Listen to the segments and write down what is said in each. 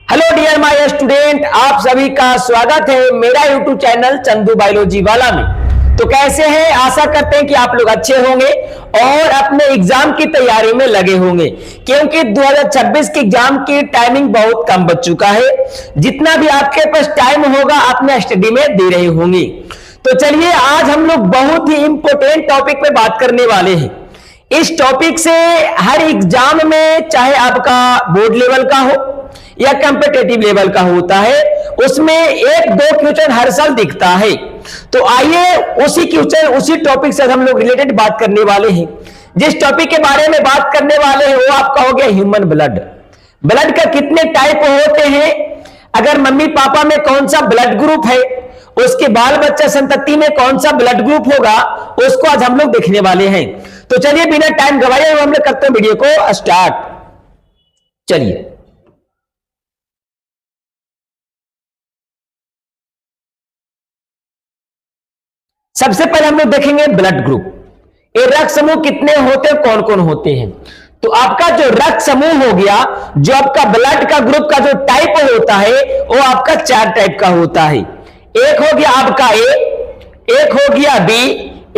Hello dear my student, आप सभी का स्वागत है मेरा यूट्यूब चैनल चंदू बायोलॉजी वाला में। तो कैसे हैं? आशा करते हैं कि आप लोग अच्छे होंगे और अपने एग्जाम की तैयारी में लगे होंगे, क्योंकि 2026 के एग्जाम की टाइमिंग बहुत कम बच चुका है। जितना भी आपके पास टाइम होगा अपने स्टडी में दे रहे होंगे। तो चलिए आज हम लोग बहुत ही इंपॉर्टेंट टॉपिक पे बात करने वाले हैं। इस टॉपिक से हर एग्जाम में, चाहे आपका बोर्ड लेवल का हो या कॉम्पिटिटिव लेवल का होता है, उसमें एक दो क्वेश्चन हर साल दिखता है। तो आइए उसी क्वेश्चन उसी टॉपिक से हम लोग रिलेटेड बात करने वाले हैं। जिस टॉपिक के बारे में बात करने वाले हैं वो आपका हो गया ह्यूमन ब्लड। ब्लड का कितने टाइप होते हैं, अगर मम्मी पापा में कौन सा ब्लड ग्रुप है, उसके बाल बच्चा संतति में कौन सा ब्लड ग्रुप होगा, उसको आज हम लोग देखने वाले हैं। तो चलिए बिना टाइम गवाए हम लोग करते हैं वीडियो को स्टार्ट। चलिए सबसे पहले हम लोग देखेंगे ब्लड ग्रुप। ये रक्त समूह कितने होते हैं, कौन कौन होते हैं। तो आपका जो रक्त समूह हो गया, जो आपका ब्लड का ग्रुप का जो टाइप होता है वो आपका 4 टाइप का होता है। एक हो गया आपका ए, एक हो गया बी,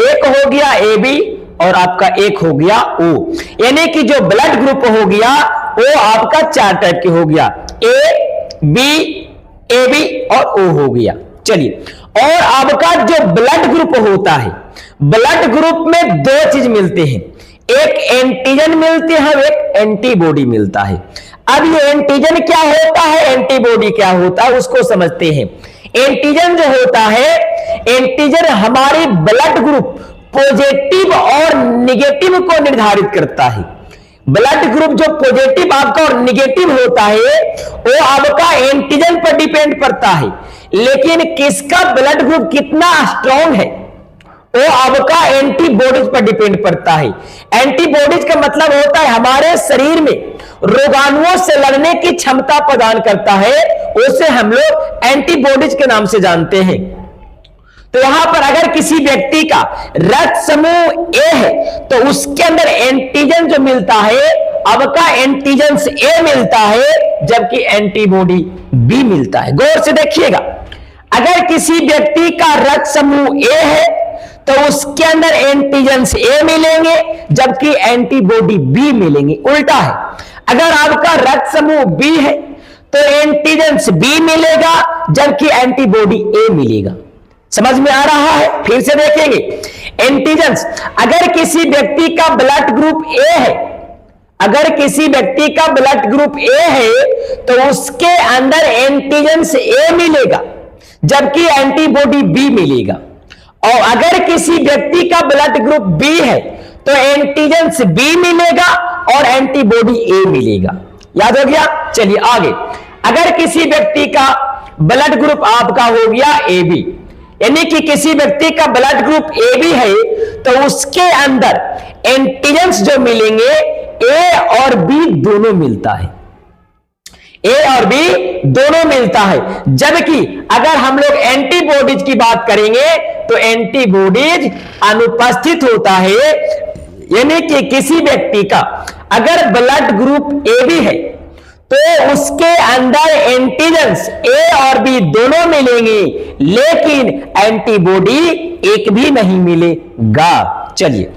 एक हो गया ए बी और आपका एक हो गया ओ। यानी कि जो ब्लड ग्रुप हो गया वो आपका 4 टाइप के हो गया, ए बी ए बी और ओ हो गया। चलिए, और आपका जो ब्लड ग्रुप होता है, ब्लड ग्रुप में 2 चीज मिलते हैं, एक एंटीजन मिलते हैं, एक एंटीबॉडी मिलता है। अब ये एंटीजन क्या होता है, एंटीबॉडी क्या होता है, उसको समझते हैं। एंटीजन जो होता है, एंटीजन हमारे ब्लड ग्रुप पॉजिटिव और निगेटिव को निर्धारित करता है। ब्लड ग्रुप जो पॉजिटिव आपका और निगेटिव होता है वो आपका एंटीजन पर डिपेंड करता है, लेकिन किसका ब्लड ग्रुप कितना स्ट्रॉन्ग है वो आपका एंटीबॉडीज पर डिपेंड करता है। एंटीबॉडीज का मतलब होता है हमारे शरीर में रोगाणुओं से लड़ने की क्षमता प्रदान करता है, उसे हम लोग एंटीबॉडीज के नाम से जानते हैं। तो यहां पर अगर किसी व्यक्ति का रक्त समूह ए है तो उसके अंदर एंटीजन जो मिलता है आपका एंटीजन ए मिलता है, जबकि एंटीबॉडी बी मिलता है। गौर से देखिएगा, अगर किसी व्यक्ति का रक्त समूह ए है तो उसके अंदर एंटीजन ए मिलेंगे, जबकि एंटीबॉडी बी मिलेंगे। उल्टा है, अगर आपका रक्त समूह बी है तो एंटीजन बी मिलेगा, जबकि एंटीबॉडी ए मिलेगा। समझ में आ रहा है? फिर से देखेंगे, एंटीजन्स, अगर किसी व्यक्ति का ब्लड ग्रुप ए है, अगर किसी व्यक्ति का ब्लड ग्रुप ए है तो उसके अंदर एंटीजन्स ए मिलेगा, जबकि एंटीबॉडी बी मिलेगा। और अगर किसी व्यक्ति का ब्लड ग्रुप बी है तो एंटीजन्स बी मिलेगा और एंटीबॉडी ए मिलेगा। याद हो गया? चलिए आगे, अगर किसी व्यक्ति का ब्लड ग्रुप आपका हो गया ए बी, यानी कि किसी व्यक्ति का ब्लड ग्रुप ए बी है तो उसके अंदर एंटीजन्स जो मिलेंगे ए और बी दोनों मिलता है, ए और बी दोनों मिलता है। जबकि अगर हम लोग एंटीबॉडीज की बात करेंगे तो एंटीबॉडीज अनुपस्थित होता है। यानी कि किसी व्यक्ति का अगर ब्लड ग्रुप ए बी है तो उसके अंदर एंटीजन्स ए और बी दोनों मिलेंगे, लेकिन एंटीबॉडी एक भी नहीं मिलेगा। चलिए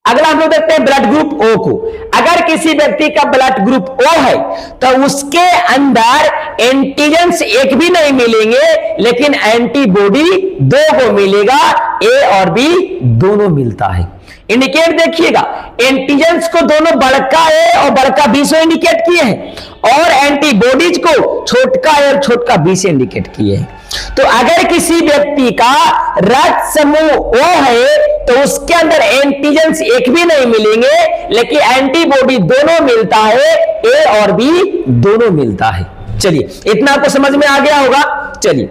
अगला हम लोग देखते हैं ब्लड ग्रुप ओ को। अगर किसी व्यक्ति का ब्लड ग्रुप ओ है तो उसके अंदर एंटीजन्स एक भी नहीं मिलेंगे, लेकिन एंटीबॉडी 2 को मिलेगा, ए और बी दोनों मिलता है। इंडिकेट देखिएगा, एंटीजन्स को दोनों बड़का ए और बड़का बी से इंडिकेट किए हैं और एंटीबॉडीज को छोटका ए और छोटका बी से इंडिकेट किए हैं। तो अगर किसी व्यक्ति का रक्त समूह ओ है तो उसके अंदर एंटीजन्स एक भी नहीं मिलेंगे, लेकिन एंटीबॉडी दोनों मिलता है, ए और बी दोनों मिलता है। चलिए इतना आपको समझ में आ गया होगा। चलिए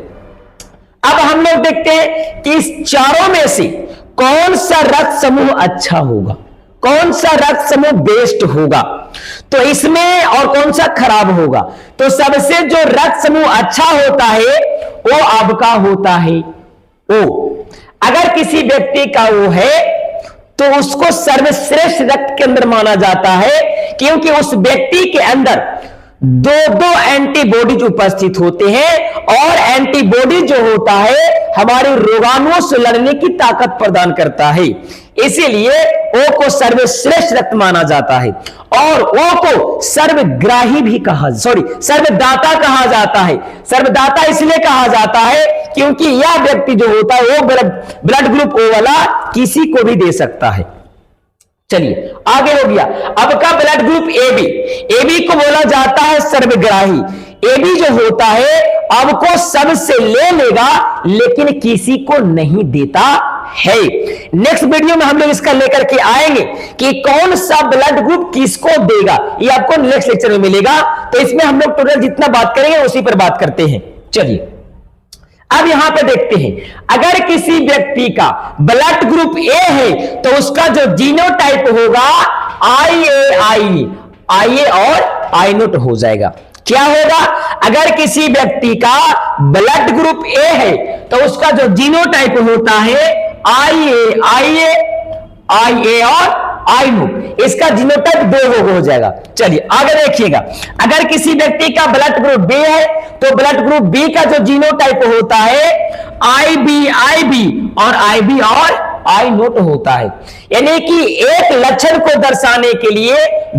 अब हम लोग देखते हैं कि इस चारों में से कौन सा रक्त समूह अच्छा होगा, कौन सा रक्त समूह बेस्ट होगा, तो इसमें और कौन सा खराब होगा। तो सबसे जो रक्त समूह अच्छा होता है वो आपका होता है ओ। अगर किसी व्यक्ति का वो है तो उसको सर्वश्रेष्ठ रक्त के अंदर माना जाता है, क्योंकि उस व्यक्ति के अंदर दो दो एंटीबॉडीज उपस्थित होते हैं और एंटीबॉडी जो होता है हमारे रोगाणुओं से लड़ने की ताकत प्रदान करता है। इसीलिए ओ को सर्वश्रेष्ठ रक्त माना जाता है और ओ को सर्वग्राही भी सर्वदाता कहा जाता है। सर्वदाता इसलिए कहा जाता है क्योंकि यह व्यक्ति जो होता है वो ब्लड ग्रुप ओ वाला किसी को भी दे सकता है। चलिए आगे हो गया। अब का ब्लड ग्रुप एबी। एबी को बोला जाता है सर्वग्राही। एबी जो होता है अब को सबसे ले लेगा लेकिन किसी को नहीं देता है। नेक्स्ट वीडियो में हम लोग इसका लेकर के आएंगे कि कौन सा ब्लड ग्रुप किसको देगा, ये आपको नेक्स्ट लेक्चर में मिलेगा। तो इसमें हम लोग टोटल जितना बात करेंगे उसी पर बात करते हैं। चलिए अब यहां पे देखते हैं, अगर किसी व्यक्ति का ब्लड ग्रुप ए है तो उसका जो जीनोटाइप होगा IA और I नोट हो जाएगा। क्या होगा? अगर किसी व्यक्ति का ब्लड ग्रुप ए है तो उसका जो जीनोटाइप होता है IA और I नोट, इसका जीनोटाइप 2 हो जाएगा। चलिए आगे देखिएगा, अगर किसी व्यक्ति का ब्लड ग्रुप बी है तो ब्लड ग्रुप बी का जो जीनोटाइप होता है IB और IB और I नोट होता है। यानी कि एक लक्षण को दर्शाने के लिए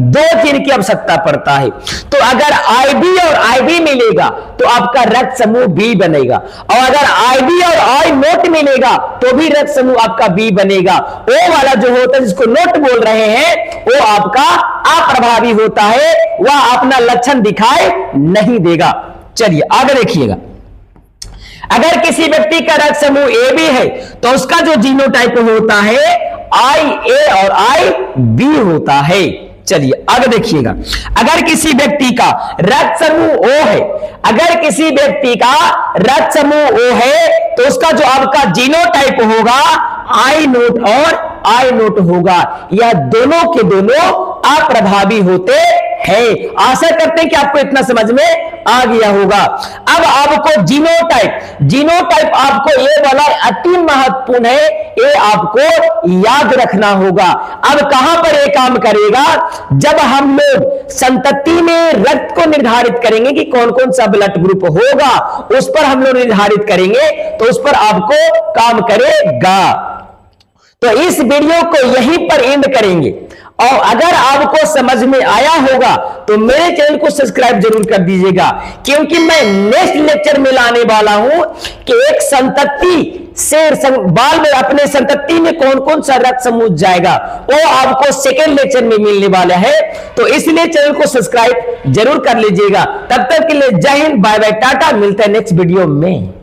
2 जीन की आवश्यकता पड़ता है। तो अगर IB और IB मिलेगा तो आपका रक्त समूह बी बनेगा और अगर IB और I नोट मिलेगा तो भी रक्त समूह आपका बी बनेगा। O वाला जो होता है जिसको नोट बोल रहे हैं वो आपका अप्रभावी होता है, वह अपना लक्षण दिखाई नहीं देगा। चलिए आगे देखिएगा, अगर किसी व्यक्ति का रक्त समूह ए बी है तो उसका जो जीनोटाइप होता है IA और IB होता है। चलिए आगे देखिएगा, अगर किसी व्यक्ति का रक्त समूह O है, अगर किसी व्यक्ति का रक्त समूह O है तो उसका जो आपका जीनोटाइप होगा I नोट और I नोट होगा। यह दोनों के दोनों अप्रभावी होते हैं। आशा करते हैं कि आपको इतना समझ में आ गया होगा। अब आपको जीनोटाइप आपको ये वाला अति महत्वपूर्ण है, ये आपको याद रखना होगा। अब कहां पर ये काम करेगा? जब हम लोग संतति में रक्त को निर्धारित करेंगे कि कौन कौन सा ब्लड ग्रुप होगा, उस पर हम लोग निर्धारित करेंगे तो उस पर आपको काम करेगा। तो इस वीडियो को यहीं पर एंड करेंगे और अगर आपको समझ में आया होगा तो मेरे चैनल को सब्सक्राइब जरूर कर दीजिएगा, क्योंकि मैं नेक्स्ट लेक्चर में लाने वाला हूं कि एक संतति से बाल में अपने संतति में कौन कौन सा रक्त समूह जाएगा, वो आपको सेकेंड लेक्चर में मिलने वाला है। तो इसलिए चैनल को सब्सक्राइब जरूर कर लीजिएगा। तब तक के लिए जय हिंद, बाय बाय, टाटा, मिलते हैं नेक्स्ट वीडियो में।